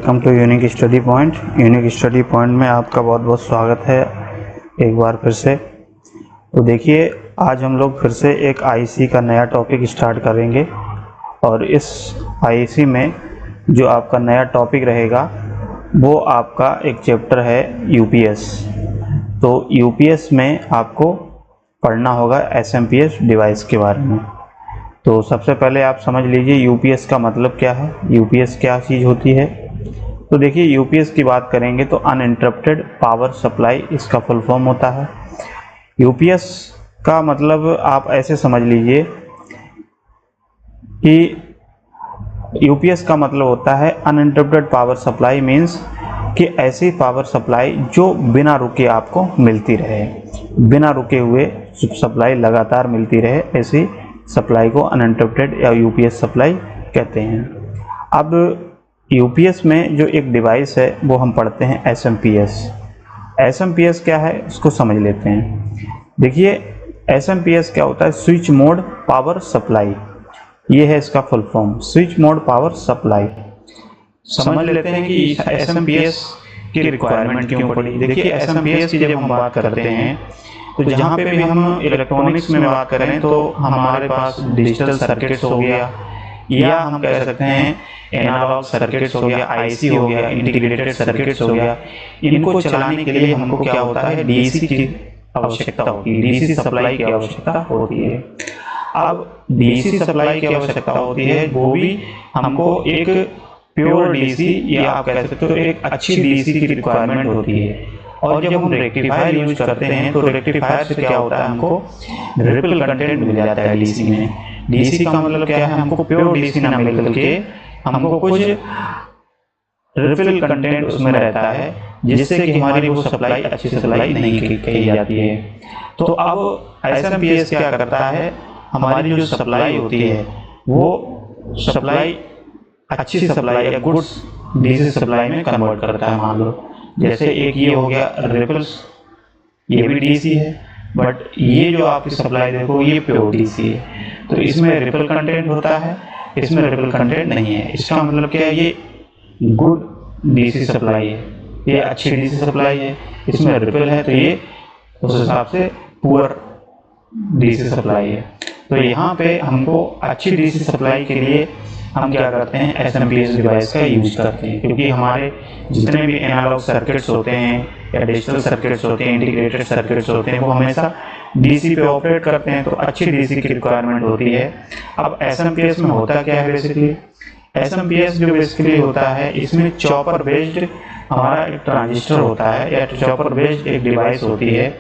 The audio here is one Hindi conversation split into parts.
Welcome to unique study point. Unique study point में आपका बहुत बहुत स्वागत है एक बार फिर से। तो देखिए, आज हम लोग फिर से एक आईसी का नया टॉपिक स्टार्ट करेंगे और इस आईसी में जो आपका नया टॉपिक रहेगा वो आपका एक चैप्टर है यूपीएस। तो यूपीएस में आपको पढ़ना होगा एसएमपीएस डिवाइस के बारे में। तो सबसे पहले आप समझ लीजिए यूपीएस का मतलब क्या है, यूपीएस क्या चीज़ होती है। तो देखिए, यूपीएस की बात करेंगे तो अनइंटरप्टेड पावर सप्लाई इसका फुल फॉर्म होता है। यूपीएस का मतलब आप ऐसे समझ लीजिए कि यूपीएस का मतलब होता है अनइंटरप्टेड पावर सप्लाई, मीन्स कि ऐसी पावर सप्लाई जो बिना रुके आपको मिलती रहे, बिना रुके हुए सप्लाई लगातार मिलती रहे, ऐसी सप्लाई को अनइंटरप्टेड या यूपीएस सप्लाई कहते हैं। अब यूपीएस में जो एक डिवाइस है वो हम पढ़ते हैं एसएमपीएस। एसएमपीएस क्या है उसको समझ लेते हैं। देखिए, एसएमपीएस क्या होता है, स्विच मोड पावर सप्लाई, ये है इसका full form, switch mode power supply. समझ लेते हैं कि एसएमपीएस की रिक्वायरमेंट क्यों पड़ी। देखिए, एसएमपीएस की जब हम बात करते हैं तो जहाँ पे भी हम इलेक्ट्रॉनिक्स में बात करें तो हमारे पास डिजिटल सर्किट्स हो गया, या हम कह सकते हैं एनालॉग सर्किट्स हो गया, आईसी हो गया, इंटीग्रेटेड सर्किट्स हो गया। इनको चलाने के लिए हमको क्या होता है, डीसी की आवश्यकता होती है, डीसी सप्लाई की आवश्यकता होती है। अब डीसी सप्लाई की आवश्यकता होती है, वो भी हमको एक प्योर डीसी या आप कह सकते हो एक अच्छी डीसी की रिक्वायरमेंट होती है। और जब हम रेक्टिफायर यूज करते हैं तो रेक्टिफायर से क्या होता है, हमको रिपल कंटेंट मिल जाता है डीसी में। डीसी का मतलब क्या है, हमको प्योर डीसी ना मिल करके हमको कुछ रिपल कंटेंट उसमें रहता है, जिससे कि हमारी वो सप्लाई अच्छी सप्लाई नहीं कही जाती है। तो अब एसएमपीएस क्या करता है, हमारी जो सप्लाई होती है वो सप्लाई अच्छी सप्लाई या गुड्स डीसी सप्लाई में कन्वर्ट करता है। मान लो जैसे एक ये हो गया रिपल्स, ये भी डीसी है, बट ये जो आपकी सप्लाई देखो ये प्योर डीसी है। तो इसमें रिपल कंटेंट होता है, इसमें रिपल कंटेंट नहीं है। इसका मतलब क्या है, ये गुड डीसी सप्लाई है, ये अच्छी डीसी सप्लाई है। इसमें रिपल है तो ये उस हिसाब से पुअर डीसी सप्लाई है। तो यहाँ पे हमको अच्छी डीसी सप्लाई के लिए हम क्या करते हैं, एसएमपीएस डिवाइस का यूज करते हैं, क्योंकि हमारे जितने भी एनालॉग सर्किट्स होते हैं या डिजिटल सर्किट्स होते हैं, इंटीग्रेटेड सर्किट्स होते हैं, वो हमेशा डीसी पे ऑपरेट करते हैं, तो अच्छी डीसी की रिक्वायरमेंट होती है। अब एसएमपीएस में होता क्या है, बेसिकली एसएमपीएस जो बेसिकली होता है, इसमें चॉपर बेस्ड हमारा एक ट्रांजिस्टर होता है या चॉपर बेस्ड एक डिवाइस होती है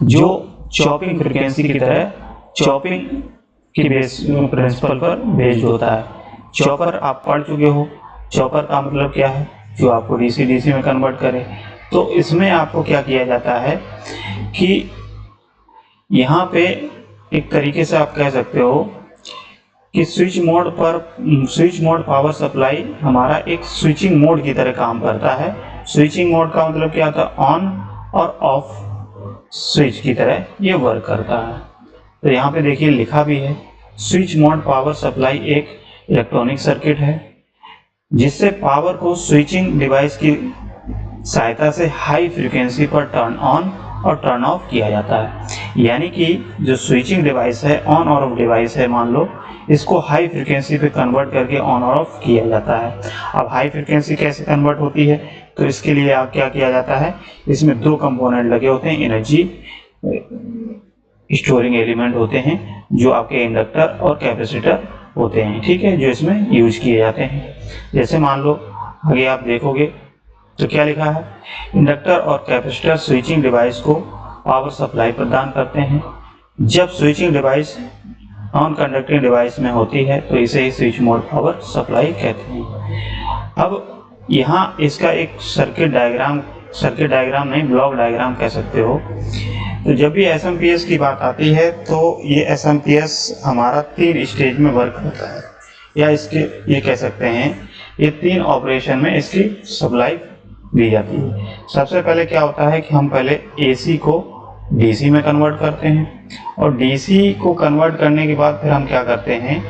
जो चॉपिंग फ्रीक्वेंसी की तरह चॉपिंग की बेस प्रिंसिपल पर बेस्ड होता है। चॉपर आप पढ़ चुके हो, चॉपर का मतलब क्या है, जो आपको डीसी डीसी में कन्वर्ट करे। तो इसमें आपको क्या किया जाता है कि यहाँ पे एक तरीके से आप कह सकते हो कि स्विच मोड पावर सप्लाई हमारा एक स्विचिंग मोड की तरह काम करता है। स्विचिंग मोड का मतलब क्या होता है, ऑन और ऑफ स्विच की तरह ये वर्क करता है। तो यहाँ पे देखिए लिखा भी है, स्विच मोड पावर सप्लाई एक इलेक्ट्रॉनिक सर्किट है जिससे पावर को स्विचिंग डिवाइस की सहायता से हाई फ्रीक्वेंसी पर टर्न ऑन और टर्न ऑफ किया जाता है। यानी कि जो स्विचिंग डिवाइस है, ऑन और ऑफ डिवाइस है, मान लो इसको हाई फ्रीक्वेंसी पे कन्वर्ट करके ऑन और ऑफ किया जाता है। अब हाई फ्रीक्वेंसी कैसे कन्वर्ट होती है, तो इसके लिए आप क्या किया जाता है, इसमें दो कंपोनेंट लगे होते हैं, एनर्जी स्टोरिंग एलिमेंट होते हैं जो आपके इंडक्टर और कैपेसिटर होते हैं, ठीक है, जो इसमें यूज किए जाते हैं। जैसे मान लो आगे आप देखोगे तो क्या लिखा है, इंडक्टर और कैपेसिटर स्विचिंग डिवाइस को पावर सप्लाई प्रदान करते हैं। जब switching device non conducting device में होती है तो इसे ही स्विच मोड पावर सप्लाई कहते हैं। अब यहाँ इसका एक सर्किट डायग्राम नहीं, ब्लॉक डायग्राम कह सकते हो। तो जब भी एसएमपीएस की बात आती है तो ये एसएमपीएस हमारा 3 स्टेज में वर्क होता है, या इसके ये कह सकते हैं ये 3 ऑपरेशन में इसकी सप्लाई दी जाती है। सबसे पहले क्या होता है कि हम पहले एसी को डीसी में कन्वर्ट करते हैं, और डीसी को कन्वर्ट करने के बाद फिर हम क्या करते हैं,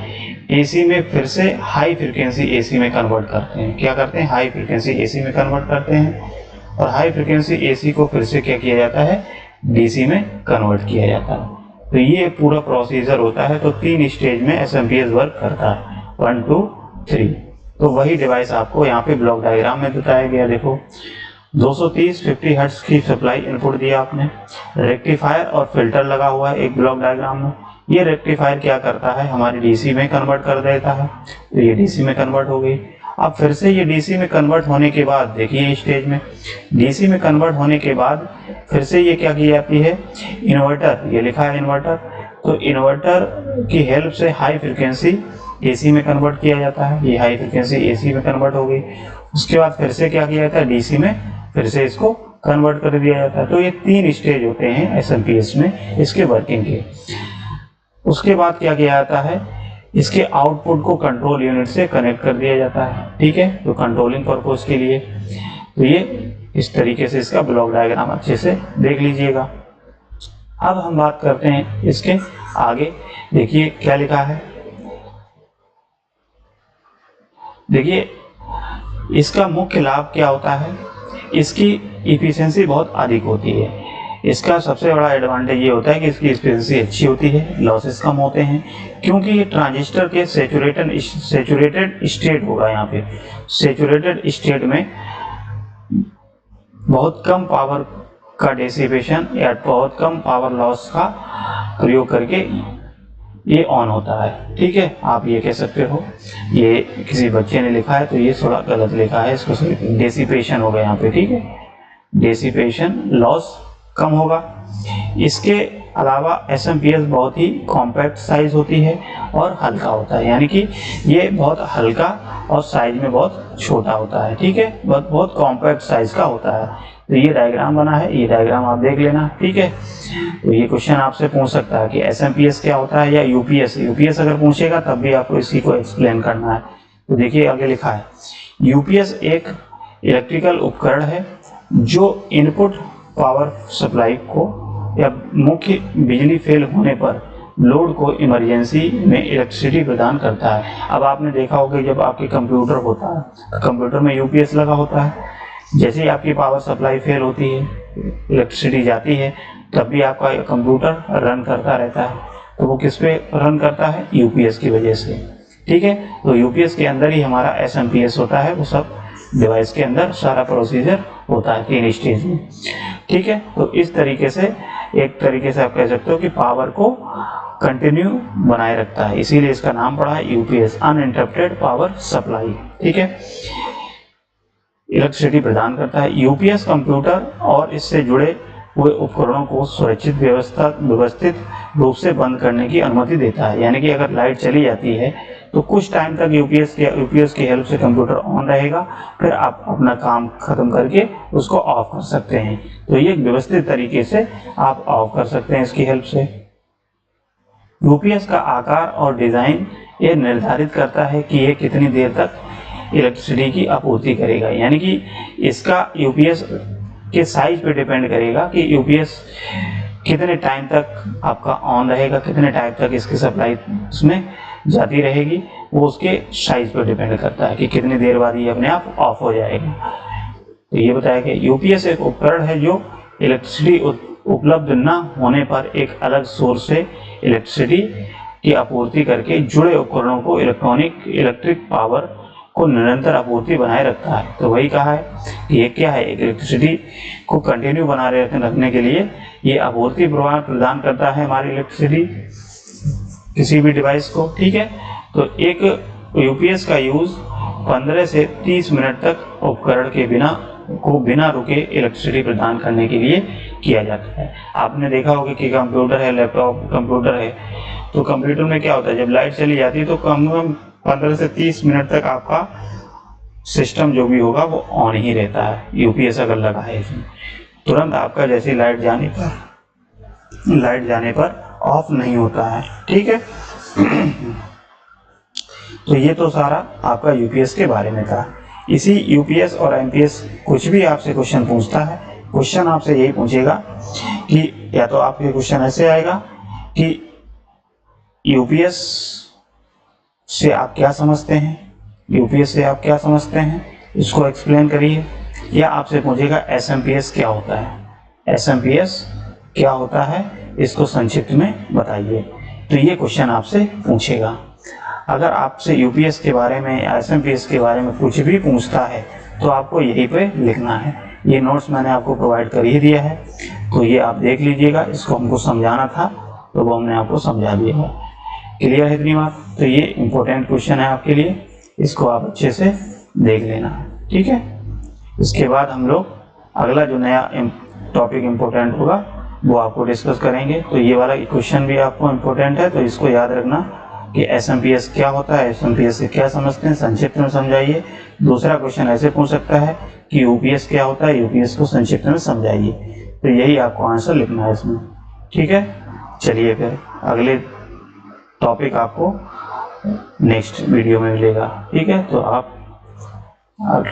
एसी में फिर से हाई फ्रीक्वेंसी एसी में कन्वर्ट करते हैं। क्या करते हैं? हाई फ्रीक्वेंसी एसी में कन्वर्ट करते हैं, और हाई फ्रीक्वेंसी एसी को फिर से क्या किया जाता है? डीसी में कन्वर्ट किया जाता है। तो ये पूरा प्रोसीजर होता है। तो 3 स्टेज में एसएमपीएस वर्क करता है, 1 2 3। तो वही डिवाइस आपको यहाँ पे ब्लॉक डायग्राम में बताया गया। देखो 230 50 हर्ट्ज की सप्लाई इनपुट दिया आपने, रेक्टिफायर और फिल्टर लगा हुआ है एक ब्लॉक डायग्राम में। ये रेक्टिफायर क्या करता है? हमारी डीसी में कन्वर्ट कर देता है। तो ये डीसी में कन्वर्ट हो गई। अब फिर से ये डीसी में कन्वर्ट होने के बाद देखिए स्टेज में डीसी में कन्वर्ट होने के बाद फिर से ये क्या की जाती है? इन्वर्टर, ये लिखा है इन्वर्टर। तो इन्वर्टर की हेल्प से हाई फ्रिक्वेंसी एसी में कन्वर्ट किया जाता है। ये हाई फ्रिक्वेंसी एसी में कन्वर्ट हो गई। उसके बाद फिर से क्या किया जाता है? डीसी में फिर से इसको कन्वर्ट कर दिया जाता है। तो ये 3 स्टेज होते हैं एसएमपीएस में इसके वर्किंग के। उसके बाद क्या किया जाता है? इसके आउटपुट को कंट्रोल यूनिट से कनेक्ट कर दिया जाता है। ठीक है, तो कंट्रोलिंग पर्पज के लिए। तो ये इस तरीके से इसका ब्लॉक डायग्राम अच्छे से देख लीजिएगा। अब हम बात करते हैं इसके आगे। देखिए क्या लिखा है। देखिए इसका मुख्य लाभ क्या होता है? इसकी इफिशिएंसी बहुत अधिक होती है। इसका सबसे बड़ा एडवांटेज ये होता है कि इसकी एफिशिएंसी अच्छी होती है, लॉसेस कम होते हैं, क्योंकि ये ट्रांजिस्टर के सैचुरेटेड स्टेट होगा। यहाँ पे सैचुरेटेड स्टेट में बहुत कम पावर का डेसिपेशन या बहुत कम पावर लॉस का प्रयोग करके ये ऑन होता है। ठीक है, आप ये कह सकते हो। ये किसी बच्चे ने लिखा है तो ये थोड़ा गलत लिखा है, इसको डेसिपेशन होगा यहाँ पे। ठीक है, डेसिपेशन लॉस कम होगा। इसके अलावा एसएमपीएस बहुत ही कॉम्पैक्ट साइज होती है और हल्का होता है, यानी कि ये बहुत हल्का और साइज में बहुत छोटा होता है। ठीक है, बहुत कॉम्पैक्ट साइज का होता है। तो ये डायग्राम बना है, ये डायग्राम आप देख लेना। ठीक है, तो ये क्वेश्चन आपसे पूछ सकता है कि एसएमपीएस क्या होता है या यूपीएस अगर पूछेगा तब भी आपको इसी को एक्सप्लेन करना है। तो देखिए आगे लिखा है, यूपीएस एक इलेक्ट्रिकल उपकरण है जो इनपुट पावर सप्लाई को या मुख्य बिजली फेल होने पर लोड को इमरजेंसी में इलेक्ट्रिसिटी प्रदान करता है। अब आपने देखा होगा जब आपके कंप्यूटर होता है, कंप्यूटर में यूपीएस लगा होता है। जैसे ही आपकी पावर सप्लाई फेल होती है, इलेक्ट्रिसिटी जाती है, तब भी आपका कंप्यूटर रन करता रहता है। तो वो किस पे रन करता है? यूपीएस की वजह से। ठीक है, तो यूपीएस के अंदर ही हमारा एसएमपीएस होता है। वो सब डिवाइस के अंदर सारा प्रोसीजर होता है 3 स्टेज में। ठीक है, तो इस तरीके से एक तरीके से आप कह सकते हो कि पावर को कंटिन्यू बनाए रखता है, इसीलिए इसका नाम पड़ा है यूपीएस, अनइंटरप्टेड पावर सप्लाई। ठीक है, इलेक्ट्रिसिटी प्रदान करता है। यूपीएस कंप्यूटर और इससे जुड़े हुए उपकरणों को सुरक्षित व्यवस्थित रूप से बंद करने की अनुमति देता है। यानी कि अगर लाइट चली जाती है तो कुछ टाइम तक यूपीएस की हेल्प से कंप्यूटर ऑन रहेगा, फिर आप अपना काम खत्म करके उसको ऑफ कर सकते हैं। तो ये व्यवस्थित तरीके से आप ऑफ कर सकते हैं इसकी हेल्प से। यूपीएस का आकार और डिजाइन ये निर्धारित करता है कि ये कितनी देर तक इलेक्ट्रिसिटी की आपूर्ति करेगा। यानी कि इसका यूपीएस के साइज पे डिपेंड करेगा कि यूपीएस कितने टाइम तक आपका ऑन रहेगा, कितने टाइम तक इसकी सप्लाई उसमें जाती रहेगी। वो उसके साइज पर डिपेंड करता है कि कितनी देर बाद ये अपने आप ऑफ हो जाएगा। तो ये बताया कि यूपीएस एक उपकरण है जो इलेक्ट्रिसिटी उपलब्ध न होने पर एक अलग सोर्स से इलेक्ट्रिसिटी की आपूर्ति करके जुड़े उपकरणों को इलेक्ट्रिक पावर को निरंतर आपूर्ति बनाए रखता है। तो वही कहा है कि ये क्या है, इलेक्ट्रिसिटी को कंटिन्यू बनाए रखने के लिए ये आपूर्ति प्रदान करता है हमारी इलेक्ट्रिसिटी किसी भी डिवाइस को। ठीक है, तो एक यूपीएस का यूज 15 से 30 मिनट तक उपकरण के बिना रुके इलेक्ट्रिसिटी प्रदान करने के लिए किया जाता है। आपने देखा होगा कि कंप्यूटर है, लैपटॉप कंप्यूटर है, तो कंप्यूटर में क्या होता है, जब लाइट चली जाती है तो कम से कम 15 से 30 मिनट तक आपका सिस्टम जो भी होगा वो ऑन ही रहता है। यूपीएस अगर लगा है इसमें, तुरंत आपका जैसे लाइट जाने पर ऑफ नहीं होता है। ठीक है, तो ये तो सारा आपका यूपीएस के बारे में था। इसी यूपीएस और एमपीएस कुछ भी आपसे क्वेश्चन पूछता है, क्वेश्चन आपसे यही पूछेगा कि या तो आपके क्वेश्चन ऐसे आएगा कि यूपीएस से आप क्या समझते हैं, यूपीएस से आप क्या समझते हैं, इसको एक्सप्लेन करिए। या आपसे पूछेगा एसएमपीएस क्या होता है, एसएमपीएस क्या होता है, इसको संक्षिप्त में बताइए। तो ये क्वेश्चन आपसे पूछेगा। अगर आपसे यूपीएस के बारे में या एसएमपीएस के बारे में कुछ भी पूछता है तो आपको यहीं पे लिखना है। ये नोट्स मैंने आपको प्रोवाइड कर ही दिया है, तो ये आप देख लीजिएगा। इसको हमको समझाना था तो वो हमने आपको समझा दिया है। क्लियर है इतनी बात? तो ये इंपॉर्टेंट क्वेश्चन है आपके लिए, इसको आप अच्छे से देख लेना, ठीक है। इसके बाद हम लोग अगला जो नया टॉपिक इम्पोर्टेंट होगा वो आपको डिस्कस करेंगे। तो ये वाला क्वेश्चन भी आपको इम्पोर्टेंट है, तो इसको याद रखना कि एसएमपीएस क्या होता है, एसएमपीएस से क्या समझते हैं, संक्षिप्त में समझाइए। दूसरा क्वेश्चन ऐसे पूछ सकता है कि यूपीएस क्या होता है, यूपीएस को संक्षिप्त में समझाइए। तो यही आपको आंसर लिखना है इसमें, ठीक है। चलिए फिर अगले टॉपिक आपको नेक्स्ट वीडियो में मिलेगा, ठीक है। तो आप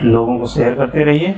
लोगों को शेयर करते रहिए।